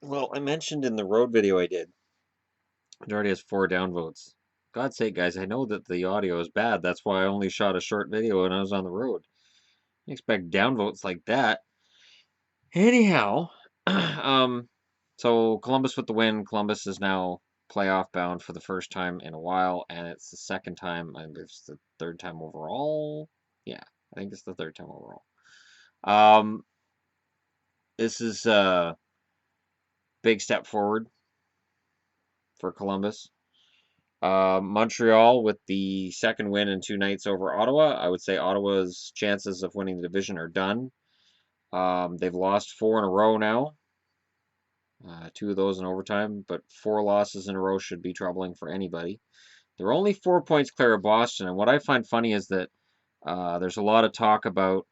Well, I mentioned in the road video I did, it already has 4 downvotes. God's sake, guys, I know that the audio is bad. That's why I only shot a short video when I was on the road. I expect downvotes like that. Anyhow, um, so Columbus with the win. Columbus is now playoff bound for the first time in a while, and it's the second time, and it's the third time overall. Yeah, I think it's the third time overall. Um, this is a big step forward for Columbus. Montreal with the second win in 2 nights over Ottawa. I would say Ottawa's chances of winning the division are done. They've lost 4 in a row now. 2 of those in overtime, but 4 losses in a row should be troubling for anybody. They're only 4 points clear of Boston, and what I find funny is that there's a lot of talk about,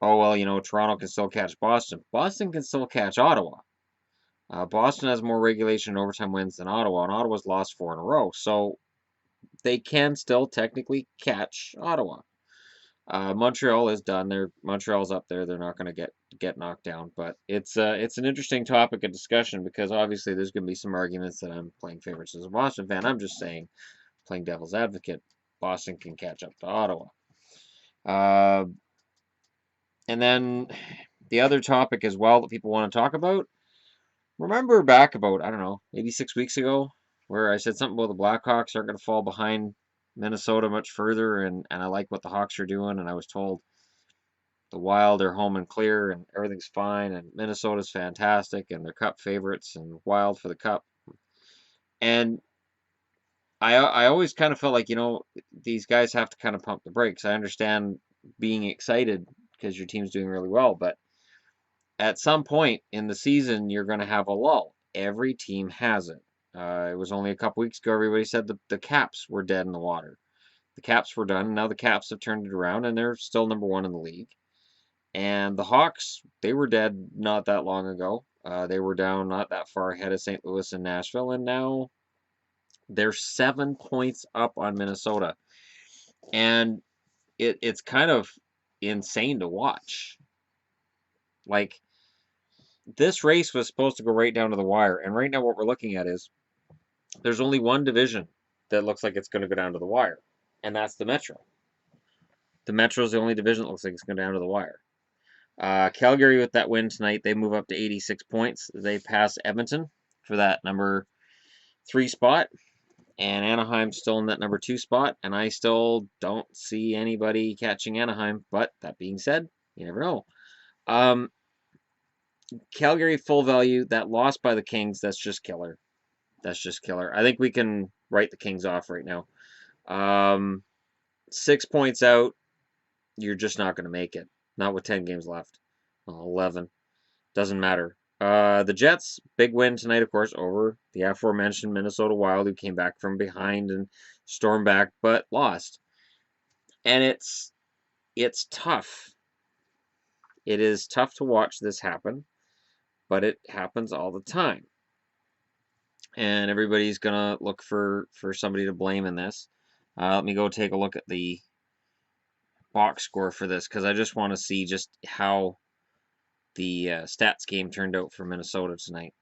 oh, well, Toronto can still catch Boston. Boston can still catch Ottawa. Boston has more regulation and overtime wins than Ottawa, and Ottawa's lost 4 in a row. So they can still technically catch Ottawa. Montreal is done. Montreal's up there. They're not going to get knocked down. But it's an interesting topic of discussion because obviously there's going to be some arguments that I'm playing favorites as a Boston fan. I'm just saying, playing devil's advocate, Boston can catch up to Ottawa. Uh, and then the other topic as well that people want to talk about. Remember back about, I don't know, maybe 6 weeks ago, where I said something about the Blackhawks aren't going to fall behind Minnesota much further, and I like what the Hawks are doing, and I was told the Wild are home and clear, and everything's fine, and Minnesota's fantastic, and they're Cup favorites, and Wild for the Cup. And I always kind of felt like, these guys have to kind of pump the brakes. I understand being excited because your team's doing really well, but at some point in the season, you're going to have a lull. Every team has it. It was only a couple weeks ago, everybody said the Caps were dead in the water. The Caps were done. Now the Caps have turned it around, and they're still #1 in the league. And the Hawks, they were dead not that long ago. They were down not that far ahead of St. Louis and Nashville, and now they're 7 points up on Minnesota. And it's kind of insane to watch. Like, this race was supposed to go right down to the wire, and right now what we're looking at is there's only one division that looks like it's going to go down to the wire, and that's the Metro. The Metro is the only division that looks like it's going down to the wire. Calgary with that win tonight, they move up to 86 points. They pass Edmonton for that #3 spot, and Anaheim's still in that #2 spot, and I still don't see anybody catching Anaheim, but that being said, you never know. Calgary full value, that loss by the Kings, that's just killer. That's just killer. I think we can write the Kings off right now. 6 points out, you're just not going to make it. Not with 10 games left. Well, 11. Doesn't matter. The Jets, big win tonight, of course, over the aforementioned Minnesota Wild, who came back from behind and stormed back, but lost. And it's tough. It is tough to watch this happen, but it happens all the time. And everybody's gonna look for somebody to blame in this. Let me go take a look at the box score for this because I just want to see just how the stats game turned out for Minnesota tonight.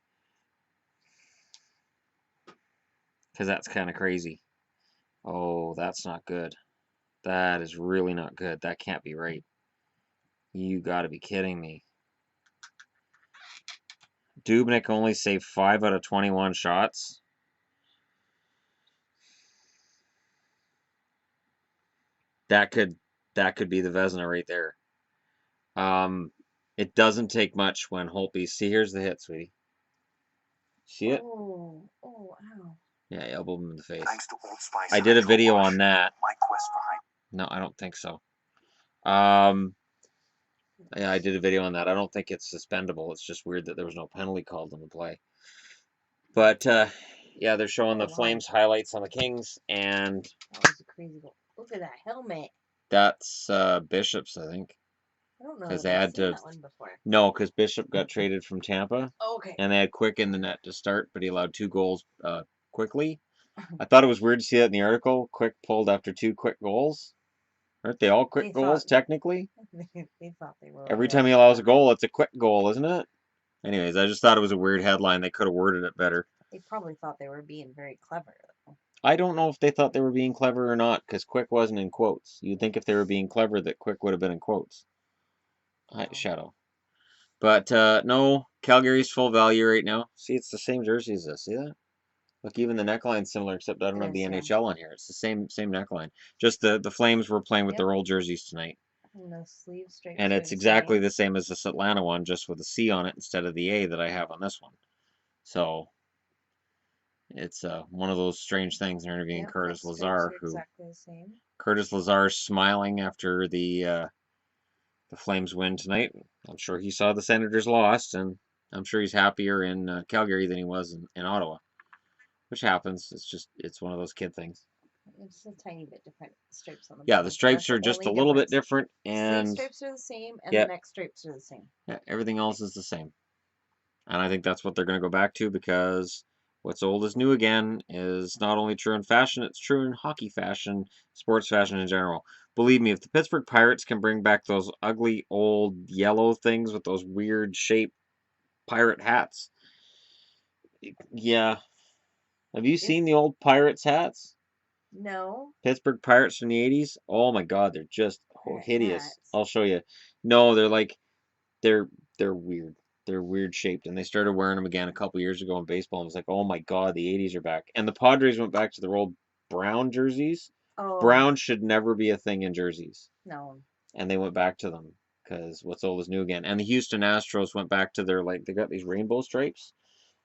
Because that's kind of crazy. Oh, that's not good. That is really not good. That can't be right. You gotta be kidding me. Dubnyk only saved 5 out of 21 shots. That could be the Vezina right there. It doesn't take much when Holtby. See, here's the hit, sweetie. See it? Oh, ow. Yeah, elbowed him in the face. I did a video on that. No, I don't think so. Yeah, I did a video on that. I don't think it's suspendable. It's just weird that there was no penalty called on the play. But yeah, they're showing the Flames highlights on the Kings, and that was a crazy goal. Look at that helmet. That's Bishop's, I think. I don't know because that they I've had seen to. that one before. No, because Bishop got traded from Tampa, Oh, okay. and they had Quick in the net to start, but he allowed 2 goals quickly. I thought it was weird to see that in the article. Quick pulled after 2 quick goals. Aren't they all quick goals, technically? They thought they were. Every time he allows a goal, it's a quick goal, isn't it? Anyways, I just thought it was a weird headline. They could have worded it better. They probably thought they were being very clever, though. I don't know if they thought they were being clever or not, because Quick wasn't in quotes. You'd think if they were being clever that Quick would have been in quotes. Wow. Shadow. But no, Calgary's full value right now. See, it's the same jersey as this. See that? Look, even the neckline's similar, except I don't It have the is, yeah. NHL on here. It's the same neckline. Just the Flames were playing with Yep. their old jerseys tonight. And the sleeve stripes And are it's the exactly same. the same as this Atlanta one, just with a C on it instead of the A that I have on this one. So it's one of those strange things. They're interviewing Yep, Curtis those stripes Lazar, are who exactly the same. Curtis Lazar's smiling after the Flames win tonight. I'm sure he saw the Senators lost, and I'm sure he's happier in Calgary than he was in Ottawa, which happens. It's one of those kid things. It's a tiny bit different stripes on the Yeah, the bottom. That's stripes the are just only a little bit difference. different, Sleeve and stripes are the same, and the yeah, neck stripes are the same. yeah, everything else is the same. And I think that's what they're going to go back to because what's old is new again is not only true in fashion, it's true in hockey fashion, sports fashion in general. Believe me, if the Pittsburgh Pirates can bring back those ugly old yellow things with those weird shaped pirate hats, yeah. Have you It, seen the old Pirates hats? no Pittsburgh Pirates from the 80s? Oh my God, they're just pirate hideous. hats. I'll show you. No, they're they're weird. They're weird shaped, and they started wearing them again a couple years ago in baseball. And it was like, oh my God, the '80s are back. And the Padres went back to their old brown jerseys. Oh, Brown should never be a thing in jerseys, no. and they went back to them because what's old is new again. And the Houston Astros went back to their like they got these rainbow stripes,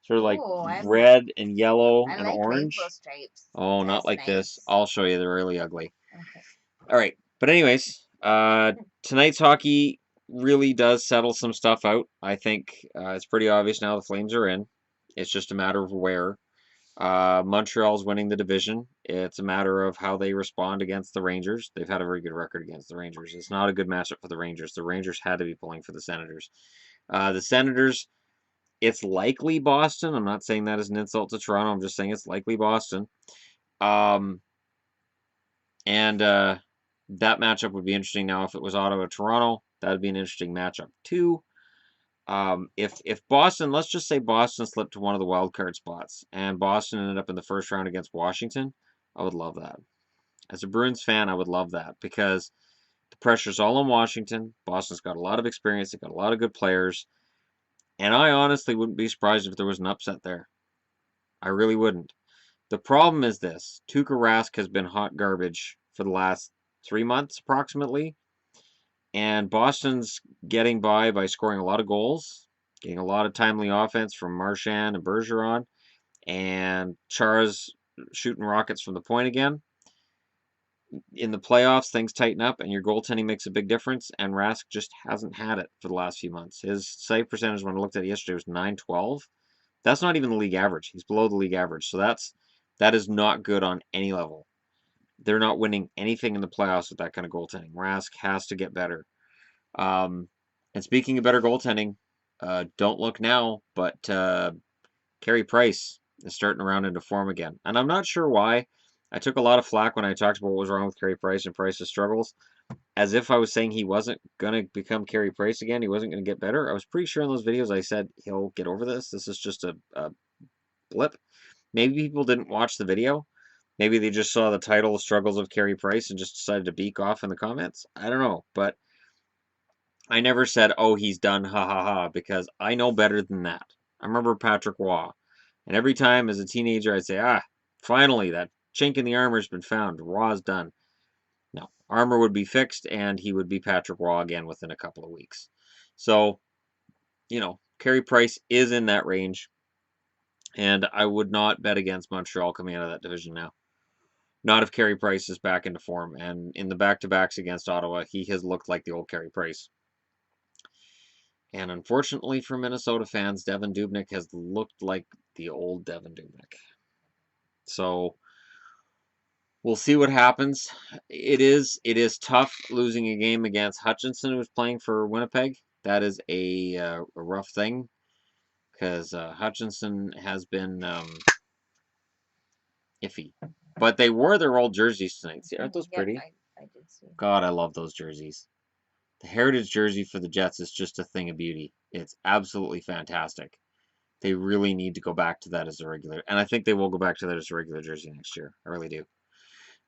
sort of like Oh, red and yellow I and like rainbow orange. stripes. Oh, not That's like this. nice. I'll show you. They're really ugly. Okay. All right. But anyways, tonight's hockey really does settle some stuff out. I think it's pretty obvious now the Flames are in. It's just a matter of where. Montreal's winning the division. It's a matter of how they respond against the Rangers. They've had a very good record against the Rangers. It's not a good matchup for the Rangers. The Rangers had to be pulling for the Senators. The Senators, it's likely Boston. I'm not saying that as an insult to Toronto. I'm just saying it's likely Boston. Um, and that matchup would be interesting now if it was Ottawa Toronto. That would be an interesting matchup too. If Boston, let's just say Boston slipped to one of the wild card spots and Boston ended up in the first round against Washington, I would love that. As a Bruins fan, I would love that because the pressure's all on Washington. Boston's got a lot of experience, they've got a lot of good players, and I honestly wouldn't be surprised if there was an upset there. I really wouldn't. The problem is this: Tuukka Rask has been hot garbage for the last 3 months approximately. And Boston's getting by scoring a lot of goals, getting a lot of timely offense from Marchand and Bergeron, and Chara's shooting rockets from the point again. In the playoffs, things tighten up, and your goaltending makes a big difference. And Rask just hasn't had it for the last few months. His save percentage, when I looked at it yesterday, was 912. That's not even the league average. He's below the league average, so that is not good on any level. They're not winning anything in the playoffs with that kind of goaltending. Rask has to get better. And speaking of better goaltending, don't look now, but Carey Price is starting to round into form again. And I'm not sure why. I took a lot of flack when I talked about what was wrong with Carey Price and Price's struggles, as if I was saying he wasn't going to become Carey Price again. He wasn't going to get better. I was pretty sure in those videos I said he'll get over this. This is just a blip. Maybe people didn't watch the video. Maybe they just saw the title Struggles of Carey Price and just decided to beak off in the comments. I don't know. But I never said, oh, he's done, ha ha ha, because I know better than that. I remember Patrick Waugh. And every time as a teenager, I'd say, finally, that chink in the armor's been found. Waugh's done. No, armor would be fixed, and he would be Patrick Waugh again within a couple of weeks. So, Carey Price is in that range, and I would not bet against Montreal coming out of that division now. Not if Carey Price is back into form. And in the back-to-backs against Ottawa, he has looked like the old Carey Price. And unfortunately for Minnesota fans, Devin Dubnyk has looked like the old Devin Dubnyk. So we'll see what happens. It is tough losing a game against Hutchinson, who's playing for Winnipeg. That is a rough thing because Hutchinson has been iffy. But they wore their old jerseys tonight. See, aren't those Yep, pretty? I did see. God, I love those jerseys. The heritage jersey for the Jets is just a thing of beauty. It's absolutely fantastic. They really need to go back to that as a regular, and I think they will go back to that as a regular jersey next year. I really do.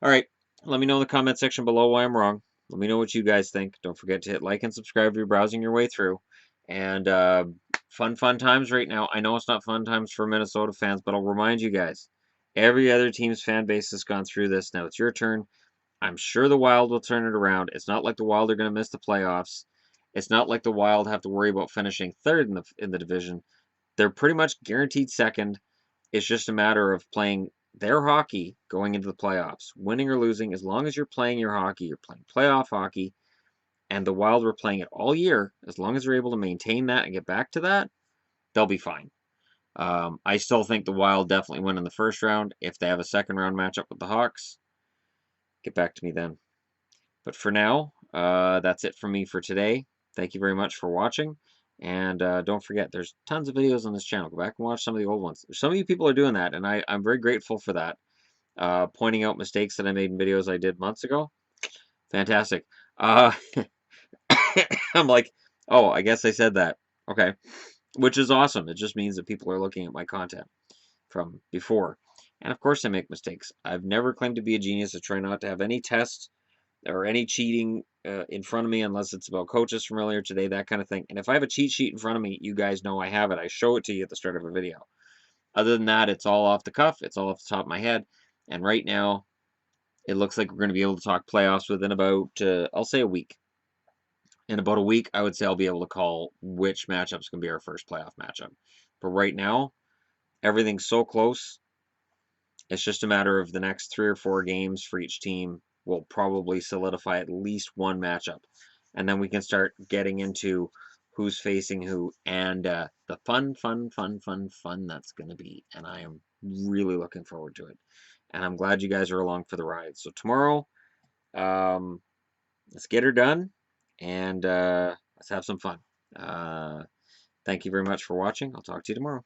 All right, let me know in the comment section below why I'm wrong. Let me know what you guys think. Don't forget to hit like and subscribe if you're browsing your way through. And fun times right now. I know it's not fun times for Minnesota fans, but I'll remind you guys, every other team's fan base has gone through this. Now it's your turn. I'm sure the Wild will turn it around. It's not like the Wild are going to miss the playoffs. It's not like the Wild have to worry about finishing third in the division. They're pretty much guaranteed second. It's just a matter of playing their hockey going into the playoffs. Winning or losing, as long as you're playing your hockey, you're playing playoff hockey, and the Wild were playing it all year, as long as they're able to maintain that and get back to that, they'll be fine. I still think the Wild definitely win in the first round. If they have a second round matchup with the Hawks, get back to me then. But for now, that's it from me for today. Thank you very much for watching. And don't forget, there's tons of videos on this channel. Go back and watch some of the old ones. Some of you people are doing that, and I'm very grateful for that. Pointing out mistakes that I made in videos I did months ago. Fantastic. Uh, I'm like, oh, I guess I said that. Okay. Which is awesome. It just means that people are looking at my content from before. And of course I make mistakes. I've never claimed to be a genius. I try not to have any tests or any cheating in front of me unless it's about coaches from earlier today, that kind of thing. And if I have a cheat sheet in front of me, you guys know I have it. I show it to you at the start of a video. Other than that, it's all off the cuff. It's all off the top of my head. And right now, it looks like we're going to be able to talk playoffs within about, I'll say a week. In about a week, I would say I'll be able to call which matchup's going to be our first playoff matchup. But right now, everything's so close. It's just a matter of the next 3 or 4 games for each team will probably solidify at least one matchup. And then we can start getting into who's facing who and the fun that's going to be. And I am really looking forward to it. And I'm glad you guys are along for the ride. So tomorrow, um, let's get her done and let's have some fun. Thank you very much for watching. I'll talk to you tomorrow.